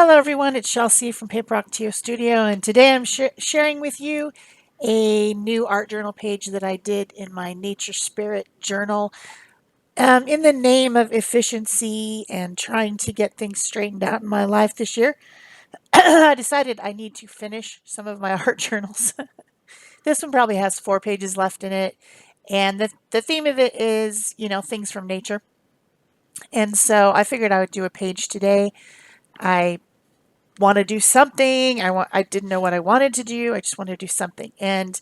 Hello everyone, it's Shel C from PaperOcotilloStudio, and today I'm sharing with you a new art journal page that I did in my Nature Spirit journal. In the name of efficiency and trying to get things straightened out in my life this year, I decided I need to finish some of my art journals. This one probably has 4 pages left in it, and the theme of it is, things from nature. And so I figured I would do a page today. I want to do something. I didn't know what I wanted to do. I just wanted to do something. And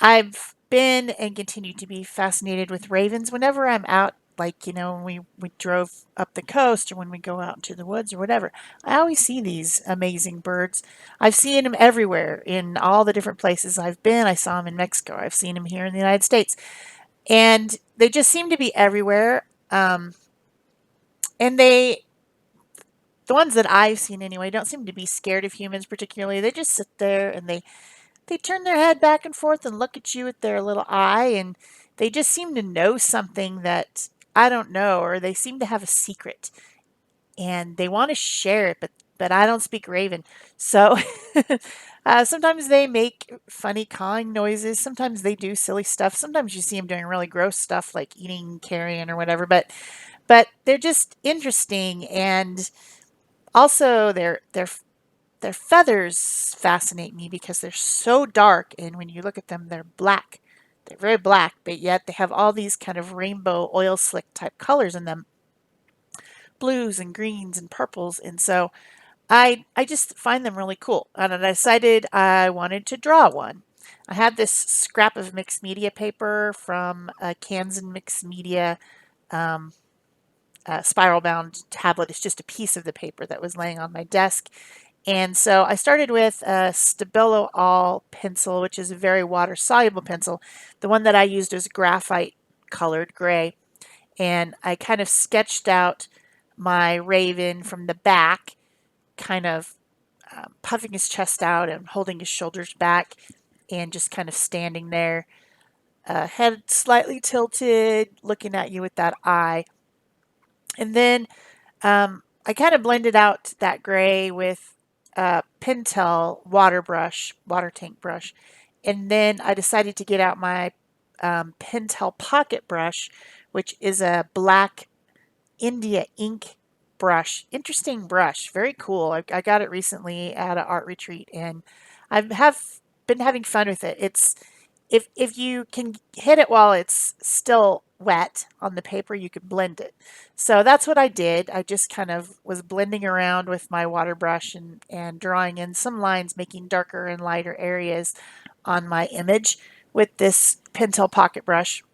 I've been and continue to be fascinated with ravens whenever I'm out, like, when we drove up the coast or when we go out into the woods or whatever. I always see these amazing birds. I've seen them everywhere in all the different places I've been. I saw them in Mexico. I've seen them here in the United States. And they just seem to be everywhere. And the ones that I've seen anyway, don't seem to be scared of humans particularly. They just sit there and they turn their head back and forth and look at you with their little eye, and they just seem to know something that I don't know, or they seem to have a secret and they want to share it, but I don't speak Raven. So sometimes they make funny cawing noises. Sometimes they do silly stuff. Sometimes you see them doing really gross stuff like eating carrion or whatever, but they're just interesting, and also their feathers fascinate me because they're so dark, and when you look at them, they're black. They're very black, but yet they have all these kind of rainbow oil slick type colors in them, blues and greens and purples, and so I just find them really cool. And I decided I wanted to draw one. I had this scrap of mixed media paper from a Kansan mixed media um, spiral bound tablet. It's just a piece of the paper that was laying on my desk. And so I started with a Stabilo All pencil, which is a very water soluble pencil. The one that I used was graphite colored gray. And I kind of sketched out my raven from the back, kind of puffing his chest out and holding his shoulders back and just kind of standing there, head slightly tilted, looking at you with that eye. And then I kind of blended out that gray with Pentel water tank brush. And then I decided to get out my Pentel pocket brush, which is a black India ink brush. Interesting brush, very cool. I got it recently at an art retreat, and have been having fun with it. It's if you can hit it while it's still wet on the paper, you could blend it. So that's what I did. I just kind of was blending around with my water brush and drawing in some lines, making darker and lighter areas on my image with this Pentel pocket brush.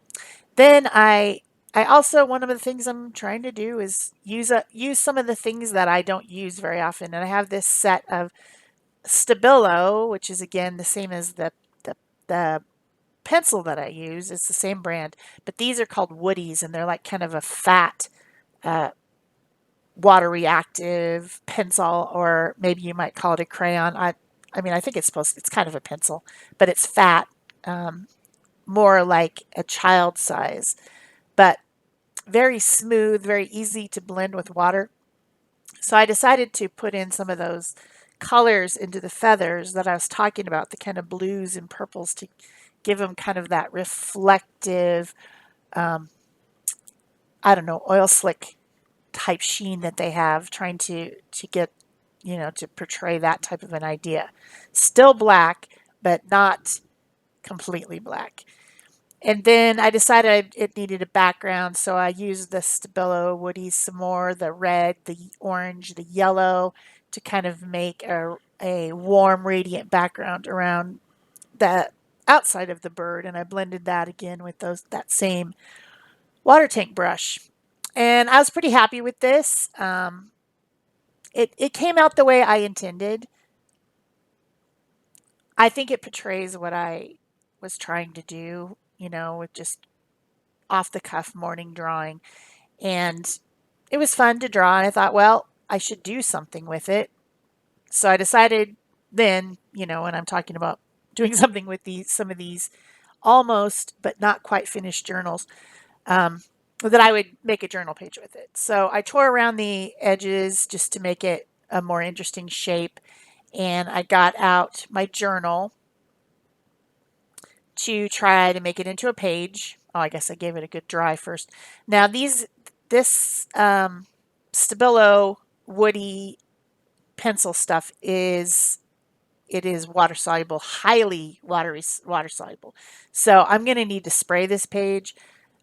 Then I also, one of the things I'm trying to do is use some of the things that I don't use very often. And I have this set of Stabilo, which is again the same as the pencil that I use. It's the same brand, but these are called woodies, and they're like kind of a fat, uh, water reactive pencil, or maybe you might call it a crayon. I mean, I think it's kind of a pencil, but it's fat, um, more like a child size, but very smooth, very easy to blend with water. So I decided to put in some of those colors into the feathers that I was talking about, the kind of blues and purples, to give them kind of that reflective, um, I don't know, oil slick type sheen that they have, trying to get, to portray that type of an idea. Still black, but not completely black. And then I decided it needed a background, so I used the Stabilo woodies some more, the red, the orange, the yellow, to kind of make a warm, radiant background around the outside of the bird. And I blended that again with that same water tank brush. And I was pretty happy with this. It came out the way I intended. I think it portrays what I was trying to do, with just off the cuff morning drawing. And it was fun to draw. And I thought, well, I should do something with it. So I decided then, when I'm talking about doing something with some of these almost but not quite finished journals, that I would make a journal page with it. So I tore around the edges just to make it a more interesting shape. And I got out my journal to try to make it into a page. Oh, I guess I gave it a good dry first. Now this Stabilo woody pencil stuff is water soluble, highly water soluble. So I'm going to need to spray this page.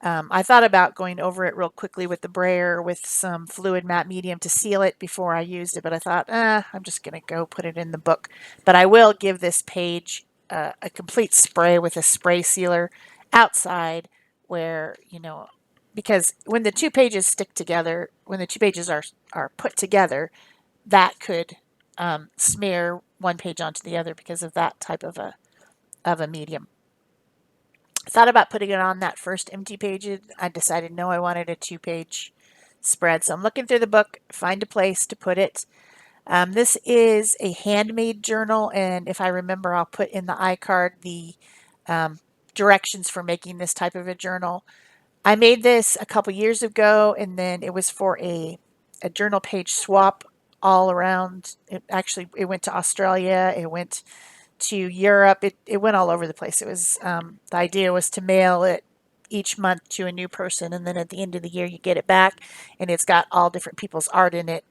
I thought about going over it real quickly with the brayer with some fluid matte medium to seal it before I used it, but I thought, I'm just going to go put it in the book. But I will give this page a complete spray with a spray sealer outside where, because when the two pages stick together, when the two pages are put together, that could smear one page onto the other because of that type of a medium. I thought about putting it on that first empty page. I decided no, I wanted a 2-page spread. So I'm looking through the book, find a place to put it. This is a handmade journal, and if I remember, I'll put in the iCard the directions for making this type of a journal. I made this a couple years ago, and then it was for a journal page swap all around. It went to Australia, it went to Europe, it went all over the place. It was the idea was to mail it each month to a new person, and then at the end of the year you get it back, and it's got all different people's art in it.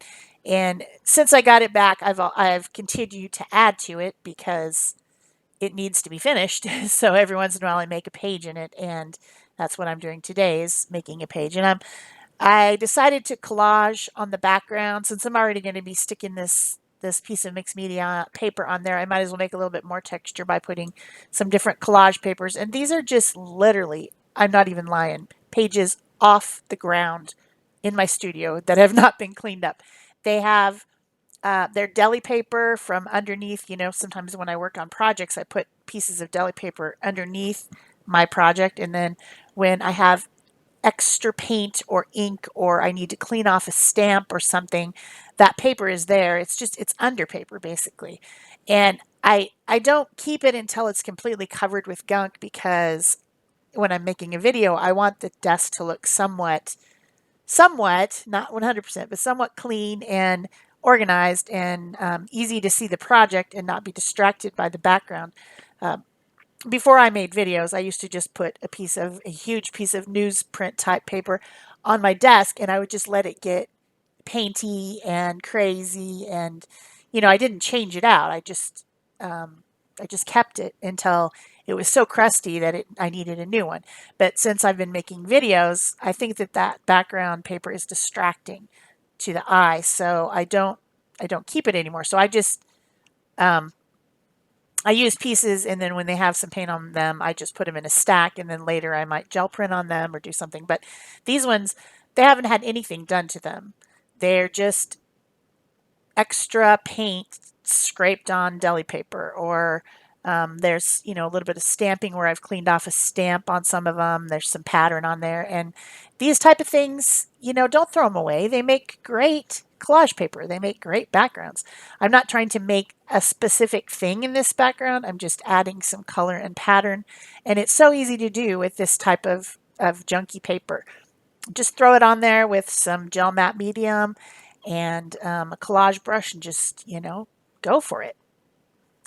And since I got it back, I've continued to add to it because it needs to be finished. So every once in a while I make a page in it, and that's what I'm doing today is making a page. And I decided to collage on the background since I'm already going to be sticking this piece of mixed media paper on there. I might as well make a little bit more texture by putting some different collage papers. And these are just literally, I'm not even lying, pages off the ground in my studio that have not been cleaned up. They have their deli paper from underneath. Sometimes when I work on projects, I put pieces of deli paper underneath my project. And then when I have extra paint or ink or I need to clean off a stamp or something, that paper is there. It's under paper basically. And I don't keep it until it's completely covered with gunk because when I'm making a video, I want the desk to look somewhat, not 100%, but somewhat clean and organized and easy to see the project and not be distracted by the background. Before I made videos, I used to just put a huge piece of newsprint type paper on my desk and I would just let it get painty and crazy and I didn't change it out. I just kept it until it was so crusty that I needed a new one. But since I've been making videos, I think that background paper is distracting to the eye, so I don't keep it anymore. So um, I use pieces, and then when they have some paint on them, I just put them in a stack, and then later I might gel print on them or do something. But these ones, they haven't had anything done to them. They're just extra paint scraped on deli paper, or there's a little bit of stamping where I've cleaned off a stamp on some of them. There's some pattern on there, and these type of things, don't throw them away. They make great collage paper. They make great backgrounds. I'm not trying to make a specific thing in this background. I'm just adding some color and pattern, and it's so easy to do with this type of junky paper. Just throw it on there with some gel matte medium and a collage brush and just, go for it.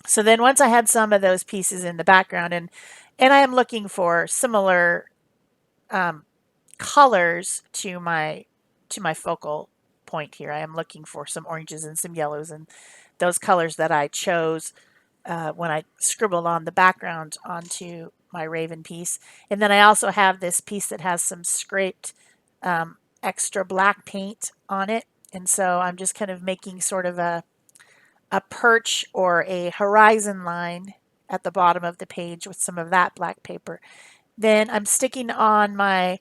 So then once I had some of those pieces in the background and I am looking for similar um, colors to my focal point here. I am looking for some oranges and some yellows and those colors that I chose when I scribbled on the background onto my Raven piece. And then I also have this piece that has some scraped extra black paint on it. And so I'm just kind of making sort of a perch or a horizon line at the bottom of the page with some of that black paper. Then I'm sticking on my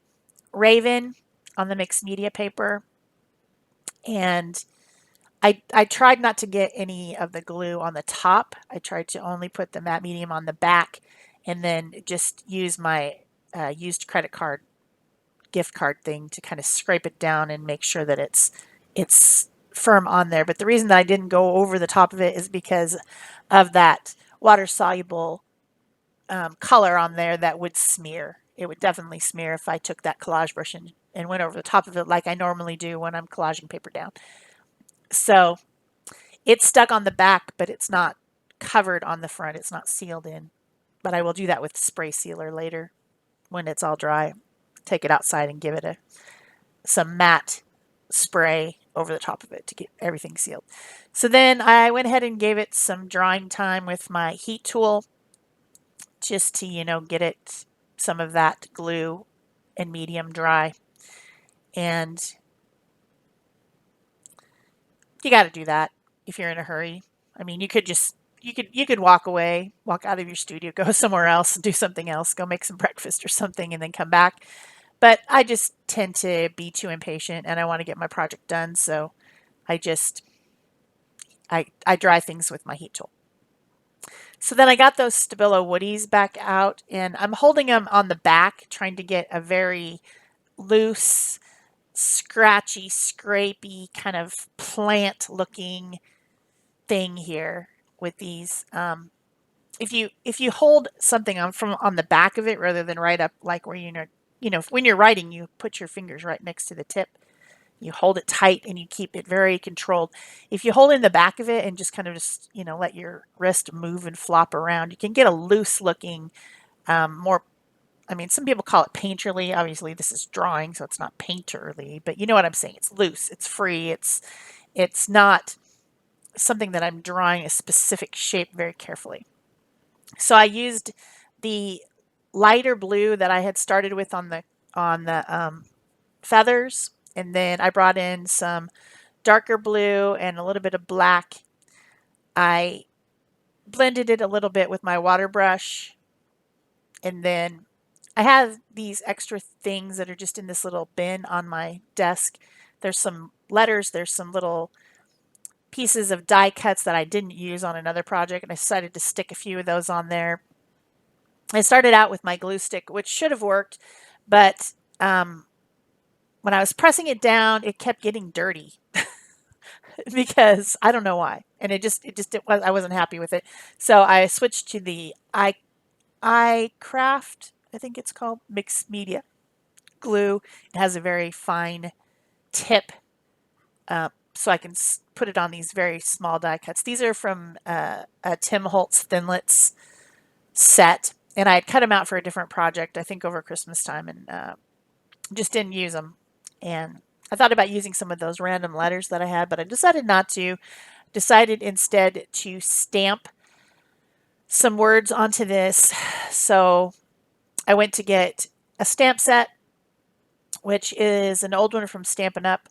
Raven on the mixed media paper, and I tried not to get any of the glue on the top. I tried to only put the matte medium on the back and then just use my used credit card gift card thing to kind of scrape it down and make sure that it's firm on there. But the reason that I didn't go over the top of it is because of that water soluble color on there that would smear. It would definitely smear if I took that collage brush and went over the top of it like I normally do when I'm collaging paper down. So It's stuck on the back, but it's not covered on the front. It's not sealed in. But I will do that with spray sealer later when it's all dry. Take it outside and give it some matte spray over the top of it to get everything sealed. So then I went ahead and gave it some drying time with my heat tool just to, get it some of that glue and medium dry. And you got to do that if you're in a hurry. I mean, you could walk away, walk out of your studio, go somewhere else and do something else, go make some breakfast or something and then come back. But I just tend to be too impatient and I want to get my project done, so I just I dry things with my heat tool. So then I got those Stabilo woodies back out and I'm holding them on the back, trying to get a very loose, scratchy, scrapey kind of plant looking thing here with these. If you hold something on the back of it rather than right up like where when you're writing, you put your fingers right next to the tip. You hold it tight and you keep it very controlled. If you hold in the back of it and just kind of let your wrist move and flop around, you can get a loose looking, more, I mean, some people call it painterly. Obviously, this is drawing, so it's not painterly, but you know what I'm saying. It's loose, it's free, it's not something that I'm drawing a specific shape very carefully. So I used the lighter blue that I had started with on the feathers, and then I brought in some darker blue and a little bit of black. I blended it a little bit with my water brush, and then I have these extra things that are just in this little bin on my desk. There's some letters, there's some little pieces of die cuts that I didn't use on another project, and I decided to stick a few of those on there. I started out with my glue stick, which should have worked, but when I was pressing it down, it kept getting dirty because I don't know why, and I wasn't happy with it. So I switched to the I craft, I think it's called, mixed media glue. It has a very fine tip, so I can put it on these very small die cuts. These are from a Tim Holtz Thinlits set, and I had cut them out for a different project, I think over Christmas time, and just didn't use them. And I thought about using some of those random letters that I had, but I decided not to. Decided instead to stamp some words onto this. So I went to get a stamp set, which is an old one from Stampin' Up.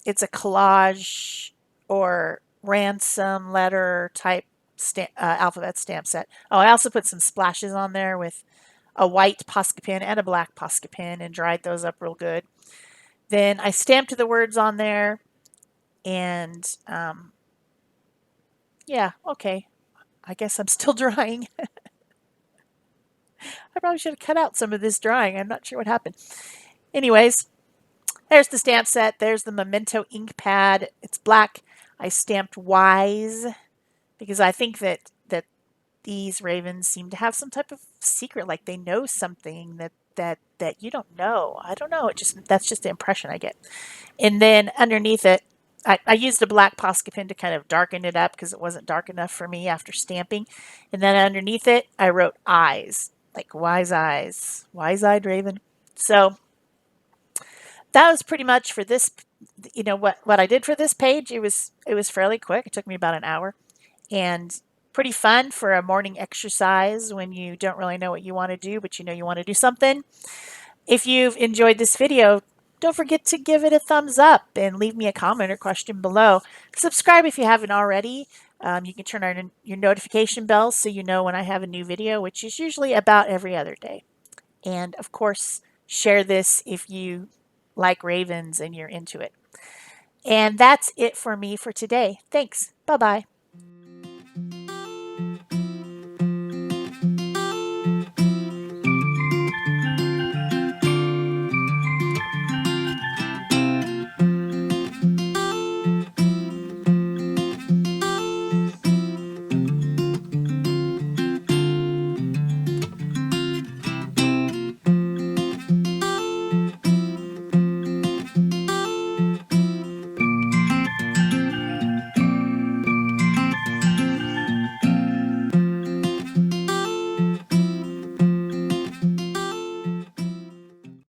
It's a collage or ransom letter type alphabet stamp set. Oh, I also put some splashes on there with a white Posca pen and a black Posca pen and dried those up real good. Then I stamped the words on there, and yeah, okay. I guess I'm still drying. I probably should have cut out some of this drying. I'm not sure what happened. Anyways, there's the stamp set. There's the Memento ink pad. It's black. I stamped wise because I think that these ravens seem to have some type of secret, like they know something that you don't know. I don't know. That's just the impression I get. And then underneath it, I used a black Posca pen to kind of darken it up because it wasn't dark enough for me after stamping. And then underneath it, I wrote eyes, like wise eyes, wise-eyed raven. So that was pretty much for this. What I did for this page. It was fairly quick. It took me about an hour, and pretty fun for a morning exercise when you don't really know what you want to do, but you know you want to do something. If you've enjoyed this video, don't forget to give it a thumbs up and leave me a comment or question below. Subscribe if you haven't already. You can turn on your notification bells so you know when I have a new video, which is usually about every other day. And of course, share this if you like ravens and you're into it. And that's it for me for today. Thanks. Bye-bye.